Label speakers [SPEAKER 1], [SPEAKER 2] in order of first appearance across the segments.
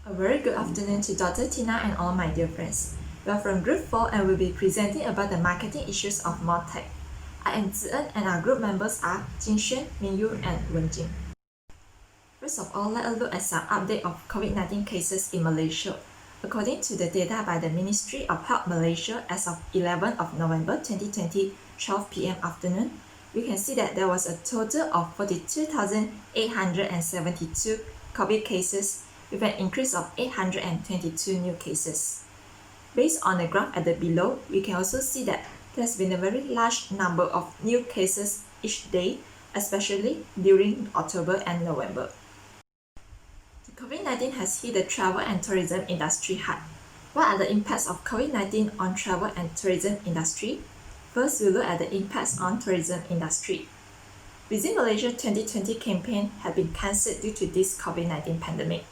[SPEAKER 1] A very good afternoon to Dr. Tina and all my dear friends. We are from Group 4 and will be presenting about the marketing issues of MOTAC. I am Zi'en and our group members are Jinxuan, Minyu, and Wenjing. First of all, let us look at some update of COVID-19 cases in Malaysia. According to the data by the Ministry of Health Malaysia as of 11th of November 2020, 12 p.m. afternoon, we can see that there was a total of 42,872 COVID cases with an increase of 822 new cases. Based on the graph at the below, we can also see that there's been a very large number of new cases each day, especially during October and November. The COVID-19 has hit the travel and tourism industry hard. What are the impacts of COVID-19 on travel and tourism industry? First, we'll look at the impacts on tourism industry. Visit Malaysia 2020 campaign had been cancelled due to this COVID-19 pandemic.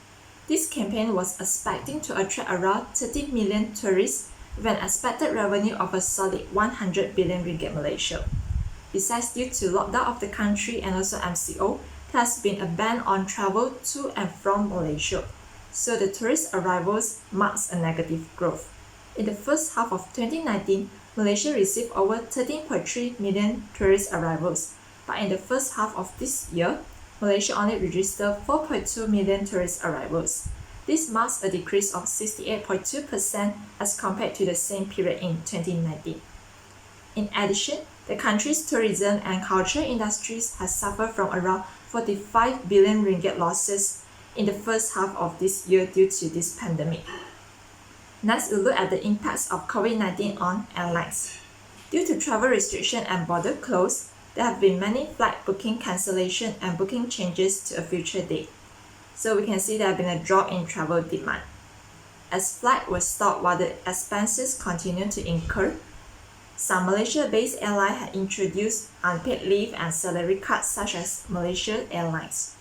[SPEAKER 1] This campaign was expecting to attract around 30 million tourists with an expected revenue of a solid 100 billion ringgit Malaysia. Besides, due to lockdown of the country and also MCO, there has been a ban on travel to and from Malaysia, so the tourist arrivals marks a negative growth. In the first half of 2019, Malaysia received over 13.3 million tourist arrivals, but in the first half of this year, Malaysia only registered 4.2 million tourist arrivals. This marks a decrease of 68.2% as compared to the same period in 2019. In addition, the country's tourism and culture industries has suffered from around 45 billion ringgit losses in the first half of this year due to this pandemic. Next, we'll look at the impacts of COVID-19 on airlines. Due to travel restriction and border close, there have been many flight booking cancellation and booking changes to a future date. So we can see there have been a drop in travel demand. As flights were stopped while the expenses continued to incur, some Malaysia-based airlines had introduced unpaid leave and salary cuts such as Malaysia Airlines.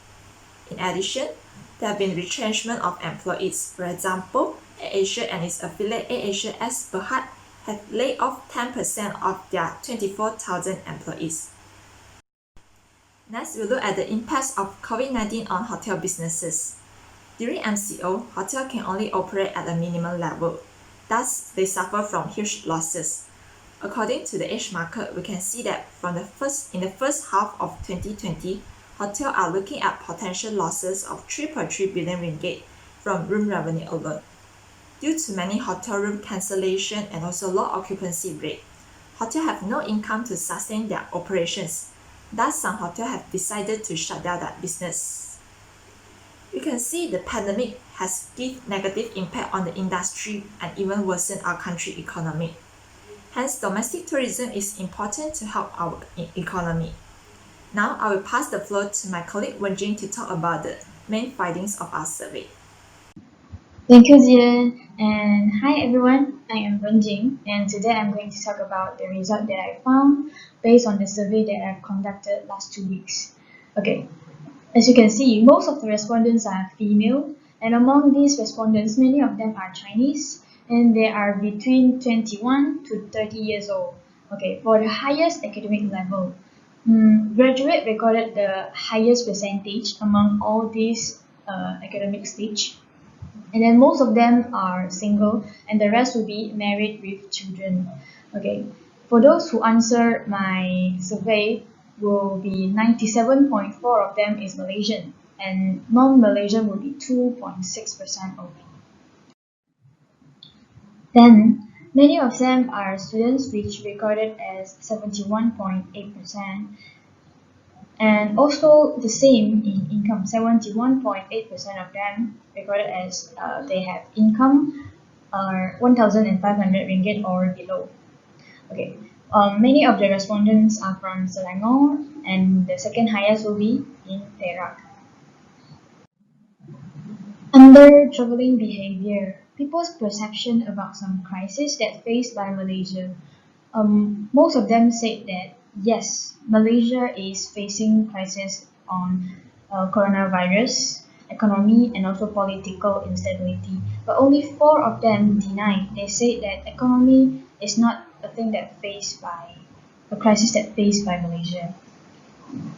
[SPEAKER 1] In addition, there have been retrenchment of employees. For example, AirAsia and its affiliate AirAsia S Berhad have laid off 10% of their 24,000 employees. Next, we'll look at the impacts of COVID-19 on hotel businesses. During MCO, hotels can only operate at a minimum level. Thus, they suffer from huge losses. According to the Age Market, we can see that in the first half of 2020, hotels are looking at potential losses of 3.3 billion ringgit from room revenue alone. Due to many hotel room cancellation and also low occupancy rate, hotels have no income to sustain their operations. Thus, some hotels have decided to shut down their business. You can see the pandemic has given negative impact on the industry and even worsened our country economy. Hence, domestic tourism is important to help our economy. Now, I will pass the floor to my colleague Wenjing to talk about the main findings of our survey.
[SPEAKER 2] Thank you, Zian, and hi everyone. I am Wenjing, and today I'm going to talk about the result that I found based on the survey that I've conducted last 2 weeks. Okay, as you can see, most of the respondents are female, and among these respondents, many of them are Chinese, and they are between 21 to 30 years old. Okay, for the highest academic level, graduate recorded the highest percentage among all these academic stage. And then most of them are single and the rest will be married with children. Okay, for those who answer my survey, will be 97.4 of them is Malaysian and non-Malaysian will be 2.6% only. Then many of them are students, which recorded as 71.8%. And also the same in income, 71.8% of them recorded as they have income 1,500 ringgit or below. Okay, many of the respondents are from Selangor, and the second highest will be in Perak. Under traveling behavior, people's perception about some crisis that faced by Malaysia, most of them said that yes, Malaysia is facing crisis on coronavirus, economy, and also political instability. But only 4 of them denied. They said that economy is not a thing that faced by a crisis that faced by Malaysia.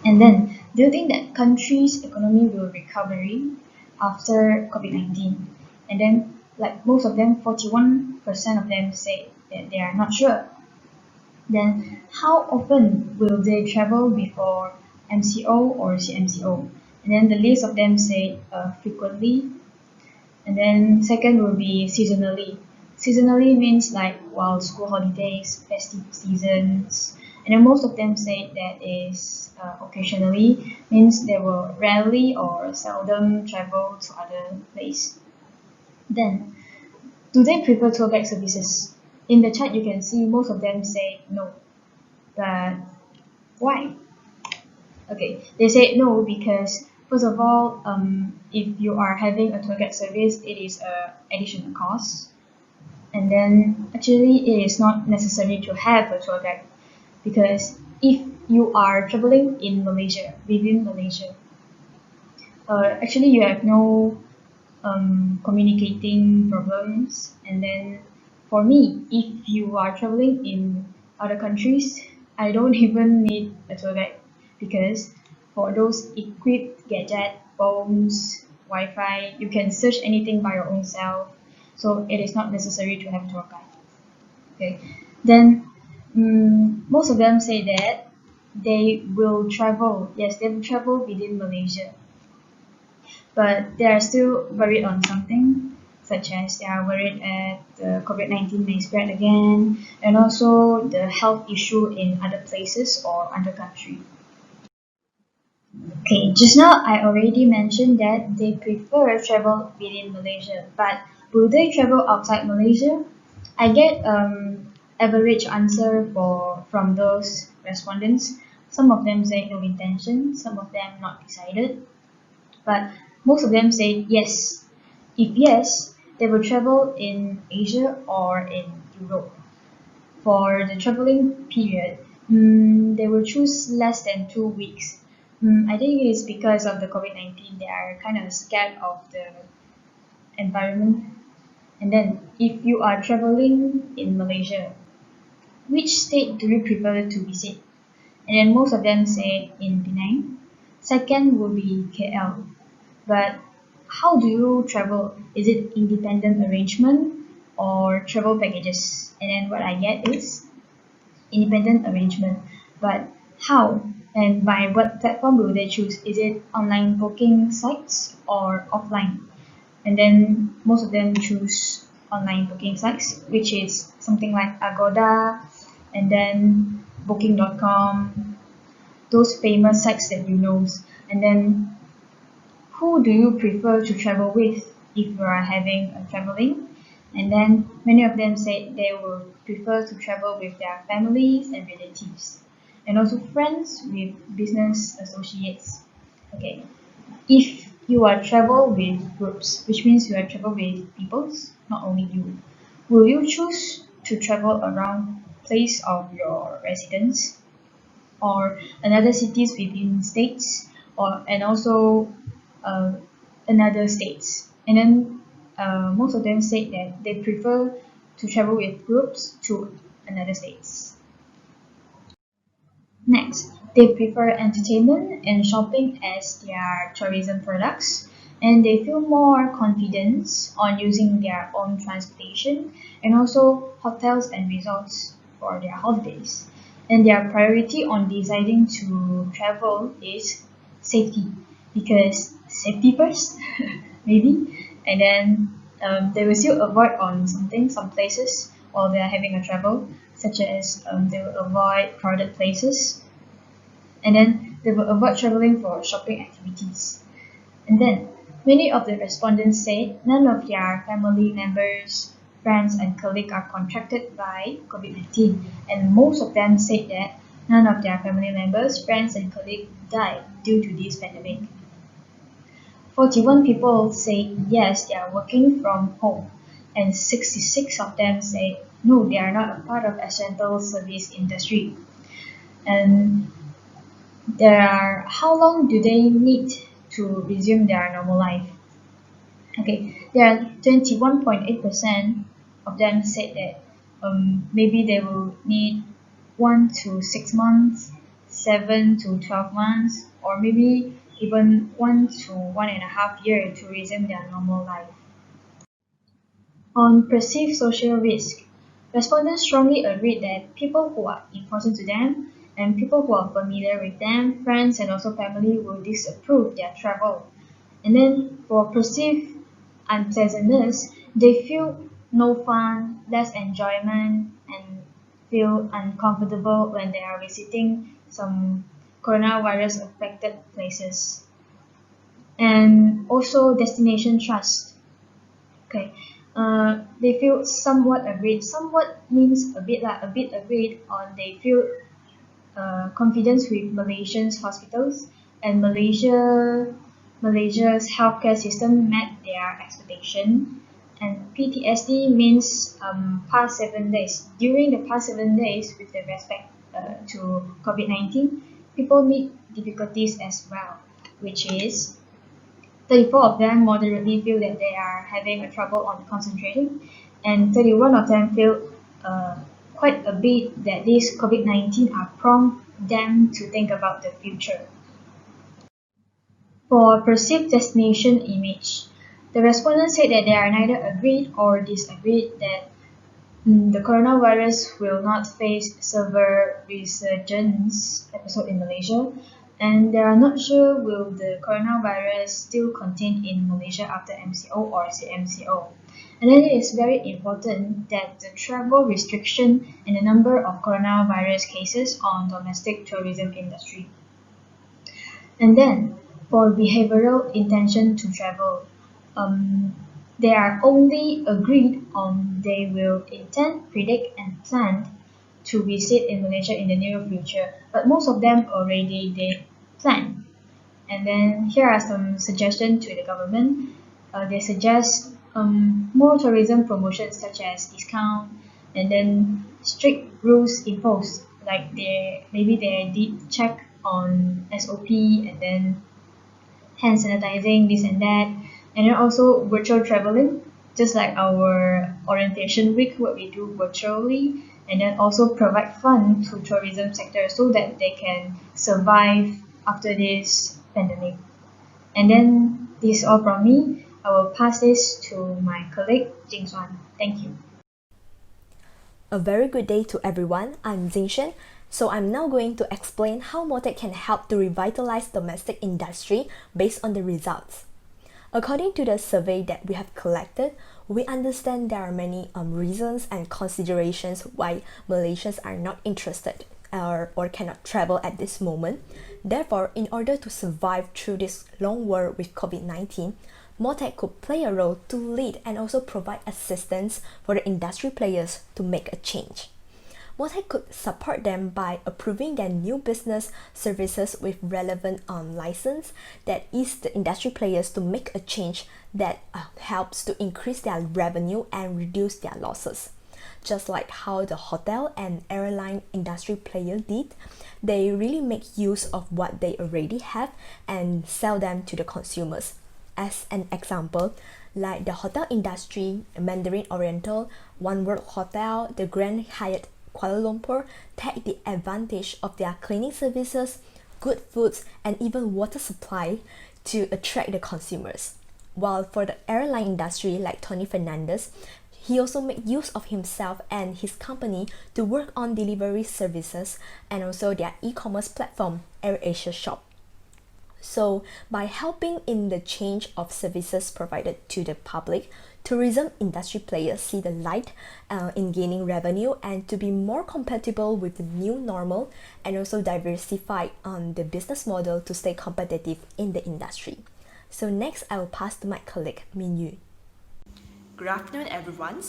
[SPEAKER 2] And then, do you think that country's economy will recover after COVID-19? And then, like most of them, 41% of them say that they are not sure. Then, how often will they travel before MCO or CMCO? And then the list of them say frequently. And then second will be seasonally. Seasonally means like while school holidays, festive seasons, and then most of them say that is occasionally means they will rarely or seldom travel to other place. Then, do they prefer tour guide services? In the chat, you can see most of them say no. But why? Okay, they say no because first of all, if you are having a tour guide service, it is a additional cost. And then actually it is not necessary to have a tour guide because if you are traveling in Malaysia, within Malaysia, actually you have no communicating problems. And then for me, if you are traveling in other countries, I don't even need a tour guide because for those equipped gadget, phones, Wi-Fi, you can search anything by your own self. So it is not necessary to have a tour guide. Okay, then most of them say that they will travel. Yes, they will travel within Malaysia, but they are still worried on something, such as they are worried at the COVID-19 may spread again, and also the health issue in other places or other country. Okay, just now I already mentioned that they prefer travel within Malaysia, but will they travel outside Malaysia? I get average answer for from those respondents. Some of them say no intention, some of them not decided, but most of them say yes. If yes, they will travel in Asia or in Europe. For the traveling period, they will choose less than 2 weeks. I think it is because of the COVID-19. They are kind of scared of the environment. And then, if you are traveling in Malaysia, which state do you prefer to visit? And then most of them say in Penang. Second will be KL. But how do you travel? Is it independent arrangement or travel packages? And then what I get is independent arrangement. But how and by what platform will they choose? Is it online booking sites or offline? And then most of them choose online booking sites, which is something like Agoda and then booking.com, those famous sites that you know. And then who do you prefer to travel with if you are having a traveling? And then many of them said they will prefer to travel with their families and relatives, and also friends with business associates. Okay, if you are travel with groups, which means you are travel with peoples, not only you, will you choose to travel around place of your residence or another cities within states or and also uh, another states? And then most of them said that they prefer to travel with groups to another states. Next, they prefer entertainment and shopping as their tourism products, and they feel more confidence on using their own transportation and also hotels and resorts for their holidays. And their priority on deciding to travel is safety, because safety first, maybe, and then they will still avoid on some places while they are having a travel, such as they will avoid crowded places, and then they will avoid traveling for shopping activities. And then many of the respondents said none of their family members, friends, and colleagues are contracted by COVID-19, and most of them said that none of their family members, friends, and colleagues died due to this pandemic. 41 people say yes, they are working from home, and 66 of them say no, they are not a part of essential service industry. And there are how long do they need to resume their normal life? Okay, there are 21.8% of them said that maybe they will need 1 to 6 months, 7 to 12 months, or maybe even 1 to 1.5 years to resume their normal life. On perceived social risk, respondents strongly agreed that people who are important to them and people who are familiar with them, friends and also family will disapprove their travel. And then for perceived unpleasantness, they feel no fun, less enjoyment, and feel uncomfortable when they are visiting some coronavirus affected places. And also destination trust. Okay. They feel somewhat agreed. Somewhat means a bit like a bit agreed on they feel confidence with Malaysian's hospitals and Malaysia's healthcare system met their expectation. And PTSD means past 7 days. During the past 7 days, with the respect to COVID-19, people meet difficulties as well, which is 34 of them moderately feel that they are having a trouble on concentrating, and 31 of them feel quite a bit that this COVID-19 are prompt them to think about the future. For perceived destination image, the respondents said that they are neither agreed or disagreed that the coronavirus will not face severe resurgence episode in Malaysia, and they are not sure will the coronavirus still contain in Malaysia after MCO or CMCO. And then it is very important that the travel restriction and the number of coronavirus cases on domestic tourism industry. And then for behavioral intention to travel, they are only agreed on they will intend, predict, and plan to visit in Malaysia in the near future, but most of them already did plan. And then here are some suggestions to the government. They suggest more tourism promotions such as discount and then strict rules imposed, like maybe they did check on SOP and then hand sanitizing, this and that, and then also virtual traveling, just like our orientation week, what we do virtually, and then also provide fund to tourism sector so that they can survive after this pandemic. And then this is all from me. I will pass this to my colleague Jing Xuan. Thank you.
[SPEAKER 3] A very good day to everyone. I'm Jingshen. So I'm now going to explain how MOTAC can help to revitalize domestic industry based on the results. According to the survey that we have collected, we understand there are many reasons and considerations why Malaysians are not interested or cannot travel at this moment. Therefore, in order to survive through this long war with COVID-19, MOTAC could play a role to lead and also provide assistance for the industry players to make a change. MOTAC could support them by approving their new business services with relevant license that ease the industry players to make a change that helps to increase their revenue and reduce their losses. Just like how the hotel and airline industry player did, they really make use of what they already have and sell them to the consumers. As an example, like the hotel industry, Mandarin Oriental, One World Hotel, the Grand Hyatt Kuala Lumpur take the advantage of their cleaning services, good foods, and even water supply to attract the consumers. While for the airline industry, like Tony Fernandez, he also made use of himself and his company to work on delivery services and also their e-commerce platform, AirAsia Shop. So by helping in the change of services provided to the public, tourism industry players see the light in gaining revenue and to be more compatible with the new normal and also diversify on the business model to stay competitive in the industry. So next, I will pass to my colleague, Min Yu.
[SPEAKER 4] Good afternoon, everyone.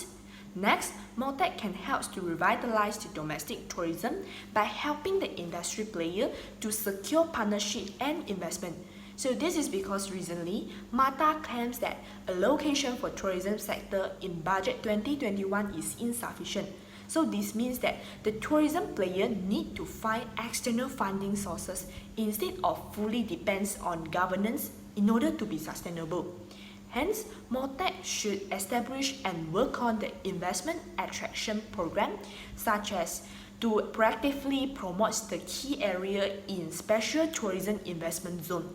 [SPEAKER 4] Next, MOTAC can help to revitalize the domestic tourism by helping the industry player to secure partnership and investment. So this is because recently, MATA claims that allocation for tourism sector in budget 2021 is insufficient. So this means that the tourism player need to find external funding sources instead of fully depends on governance in order to be sustainable. Hence, MOTAC should establish and work on the investment attraction program, such as to proactively promote the key area in special tourism investment zone.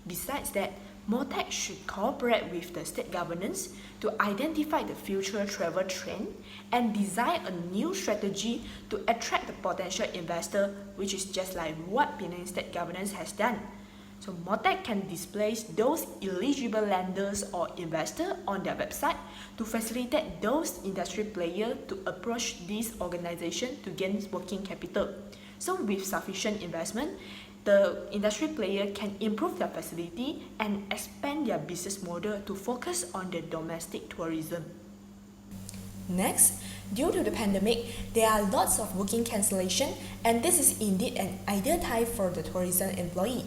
[SPEAKER 4] Besides that, MOTAC should cooperate with the state governance to identify the future travel trend and design a new strategy to attract the potential investor, which is just like what Penang state governance has done. So MOTAC can display those eligible lenders or investors on their website to facilitate those industry players to approach this organization to gain working capital. So with sufficient investment, the industry player can improve their facility and expand their business model to focus on the domestic tourism.
[SPEAKER 3] Next, due to the pandemic, there are lots of booking cancellation, and this is indeed an ideal time for the tourism employee.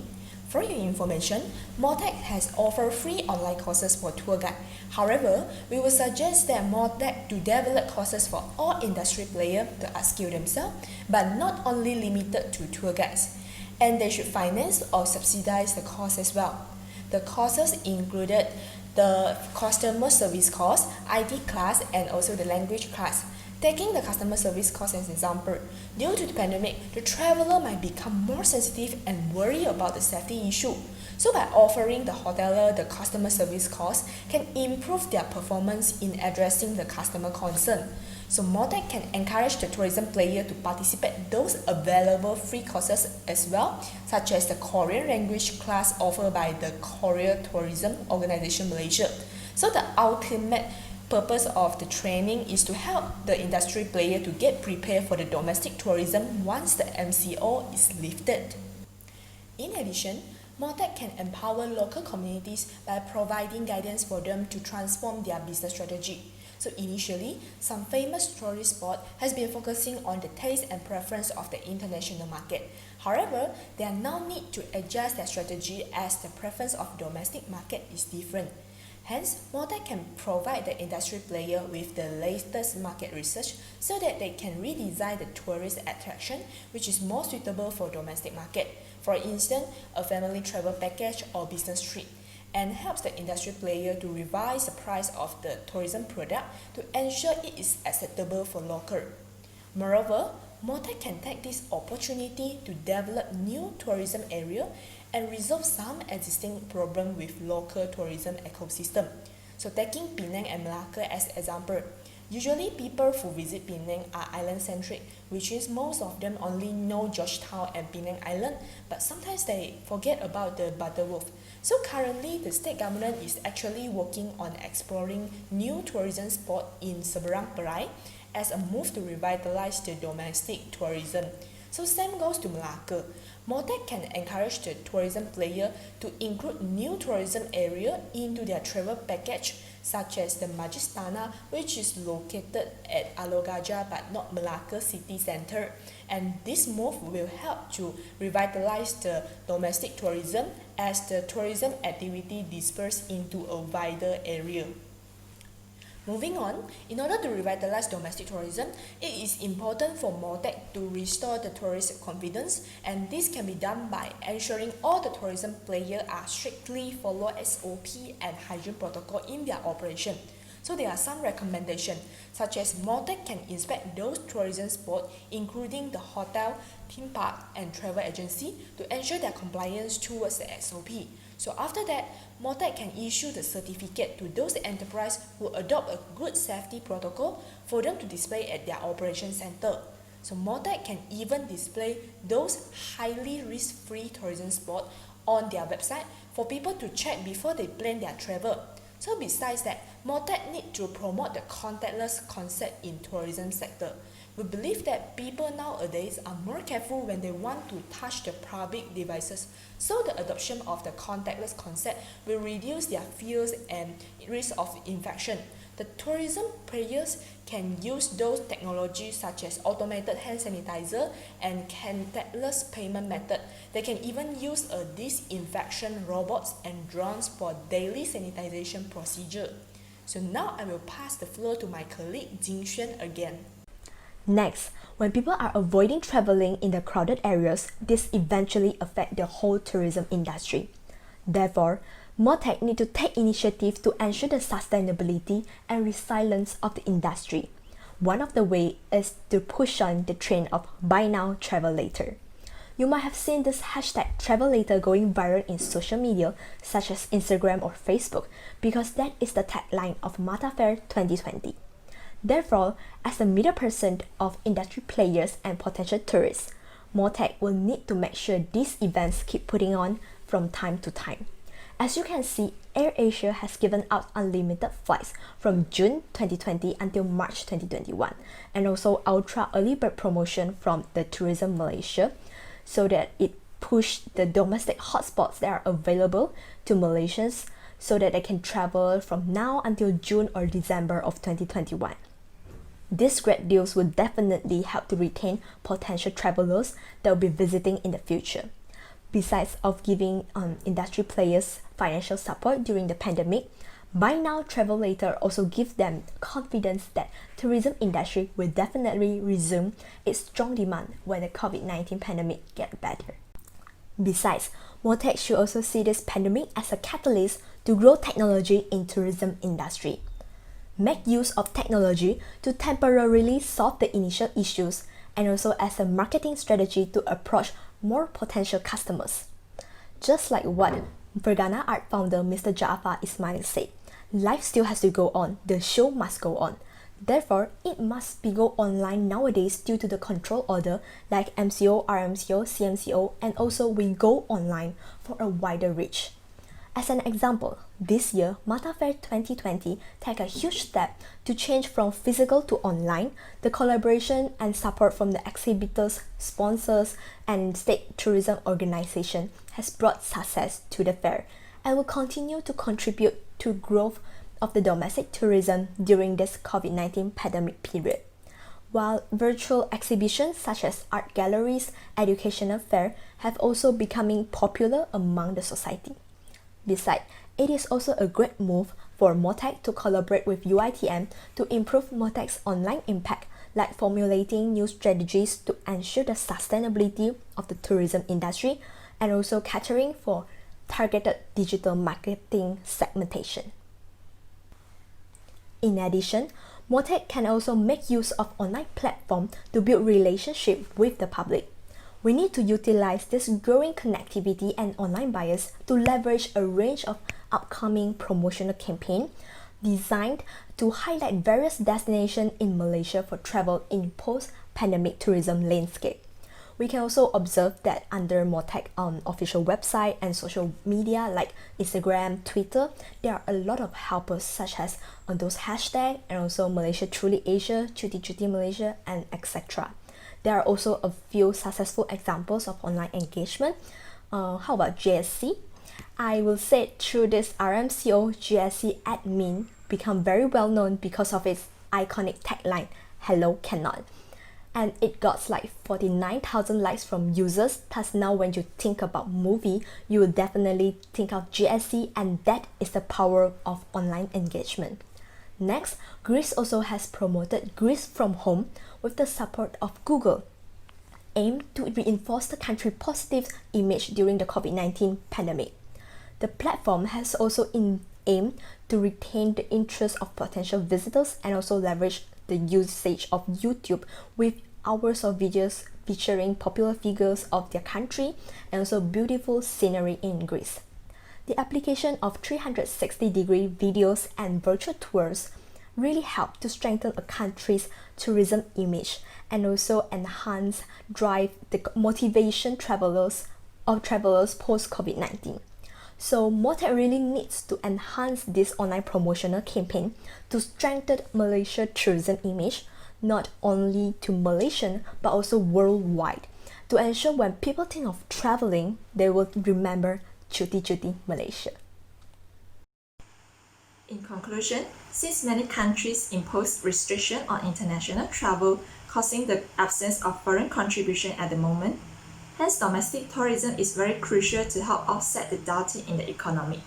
[SPEAKER 3] For your information, MOTAC has offered free online courses for tour guide. However, we will suggest that MOTAC to develop courses for all industry players to upskill themselves, but not only limited to tour guides. And they should finance or subsidize the course as well. The courses included the customer service course, IT class, and also the language class. Taking the customer service course as an example, due to the pandemic, the traveler might become more sensitive and worry about the safety issue. So by offering the hoteler the customer service course can improve their performance in addressing the customer concern. So MOTAC can encourage the tourism player to participate those available free courses as well, such as the Korean language class offered by the Korea Tourism Organization Malaysia. So the ultimate purpose of the training is to help the industry player to get prepared for the domestic tourism once the MCO is lifted. In addition, MOTAC can empower local communities by providing guidance for them to transform their business strategy. So initially, some famous tourist spot has been focusing on the taste and preference of the international market. However, they now need to adjust their strategy as the preference of domestic market is different. Hence, MOTAC can provide the industry player with the latest market research so that they can redesign the tourist attraction which is more suitable for domestic market. For instance, a family travel package or business trip, and helps the industry player to revise the price of the tourism product to ensure it is acceptable for local. Moreover, MOTAC can take this opportunity to develop new tourism area and resolve some existing problem with local tourism ecosystem. So taking Penang and Malacca as example, usually people who visit Penang are island-centric, which is most of them only know Georgetown and Penang Island, but sometimes they forget about the Butterworth. So currently, the state government is actually working on exploring new tourism spots in Seberang Perai as a move to revitalize the domestic tourism. So same goes to Malacca. MOTAC can encourage the tourism player to include new tourism area into their travel package, such as the Majestana, which is located at Alor Gajah but not Malacca city centre. And this move will help to revitalize the domestic tourism as the tourism activity disperses into a wider area. Moving on, in order to revitalize domestic tourism, it is important for MOTAC to restore the tourist confidence, and this can be done by ensuring all the tourism players are strictly follow SOP and hygiene protocol in their operation. So there are some recommendations, such as MOTAC can inspect those tourism spots, including the hotel, theme park, and travel agency, to ensure their compliance towards the SOP. So after that, MOTAC can issue the certificate to those enterprises who adopt a good safety protocol for them to display at their operation center. So MOTAC can even display those highly risk-free tourism spots on their website for people to check before they plan their travel. So besides that, MOTAC need to promote the contactless concept in tourism sector. We believe that people nowadays are more careful when they want to touch the public devices, so the adoption of the contactless concept will reduce their fears and risk of infection. The tourism players can use those technologies such as automated hand sanitizer and contactless payment method. They can even use a disinfection robots and drones for daily sanitization procedure. So now I will pass the floor to my colleague Jing Xuan again. Next, when people are avoiding traveling in the crowded areas, this eventually affects the whole tourism industry. Therefore, MOTAC need to take initiative to ensure the sustainability and resilience of the industry. One of the ways is to push on the trend of buy now, travel later. You might have seen this hashtag #TravelLater going viral in social media such as Instagram or Facebook because that is the tagline of MOTAC Fair 2020. Therefore, as a middle person of industry players and potential tourists, MOTAC will need to make sure these events keep putting on from time to time. As you can see, AirAsia has given out unlimited flights from June 2020 until March 2021, and also ultra early bird promotion from the Tourism Malaysia, so that it pushed the domestic hotspots that are available to Malaysians so that they can travel from now until June or December of 2021. These great deals will definitely help to retain potential travelers that will be visiting in the future. Besides of giving industry players financial support during the pandemic, Buy Now, Travel Later also gives them confidence that tourism industry will definitely resume its strong demand when the COVID-19 pandemic gets better. Besides, MOTAC should also see this pandemic as a catalyst to grow technology in tourism industry. Make use of technology to temporarily solve the initial issues and also as a marketing strategy to approach more potential customers. Just like what Vergana Art founder Mr. Jaafar Ismail said, life still has to go on, the show must go on. Therefore, it must be go online nowadays due to the control order like MCO, RMCO, CMCO, and also we go online for a wider reach. As an example, this year, MOTAC Fair 2020 took a huge step to change from physical to online. The collaboration and support from the exhibitors, sponsors, and state tourism organization has brought success to the fair and will continue to contribute to growth of the domestic tourism during this COVID-19 pandemic period. While virtual exhibitions such as art galleries, educational fair have also becoming popular among the society. Besides, it is also a great move for MOTAC to collaborate with UiTM to improve MOTAC's online impact, like formulating new strategies to ensure the sustainability of the tourism industry and also catering for targeted digital marketing segmentation. In addition, MOTAC can also make use of online platform to build relationship with the public. We need to utilize this growing connectivity and online buyers to leverage a range of upcoming promotional campaigns designed to highlight various destinations in Malaysia for travel in post-pandemic tourism landscape. We can also observe that under MOTAC official website and social media like Instagram, Twitter, there are a lot of helpers such as those hashtags and also Malaysia Truly Asia, Cuti Cuti Malaysia, and etc. There are also a few successful examples of online engagement. How about GSC? I will say through this RMCO, GSC admin become very well known because of its iconic tagline, "Hello Cannot." And it got like 49,000 likes from users. Thus now when you think about movie, you will definitely think of GSC, and that is the power of online engagement. Next, Greece also has promoted Greece from home with the support of Google, aimed to reinforce the country's positive image during the COVID-19 pandemic. The platform has also aimed to retain the interest of potential visitors and also leverage the usage of YouTube with hours of videos featuring popular figures of their country and also beautiful scenery in Greece. The application of 360-degree videos and virtual tours really help to strengthen a country's tourism image and also drive the motivation travelers post-COVID-19. So MOTAC really needs to enhance this online promotional campaign to strengthen Malaysia's tourism image, not only to Malaysian but also worldwide, to ensure when people think of traveling, they will remember Cuti Cuti Malaysia.
[SPEAKER 1] In conclusion, since many countries impose restriction on international travel, causing the absence of foreign contribution at the moment, hence domestic tourism is very crucial to help offset the downturn in the economy.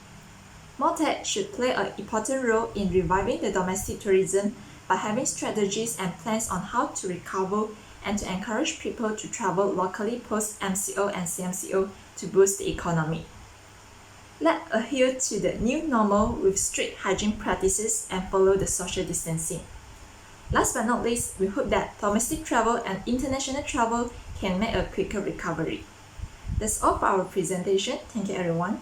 [SPEAKER 1] MOTAC should play an important role in reviving the domestic tourism by having strategies and plans on how to recover and to encourage people to travel locally post-MCO and CMCO to boost the economy. Let's adhere to the new normal with strict hygiene practices and follow the social distancing. Last but not least, we hope that domestic travel and international travel can make a quicker recovery. That's all for our presentation. Thank you everyone.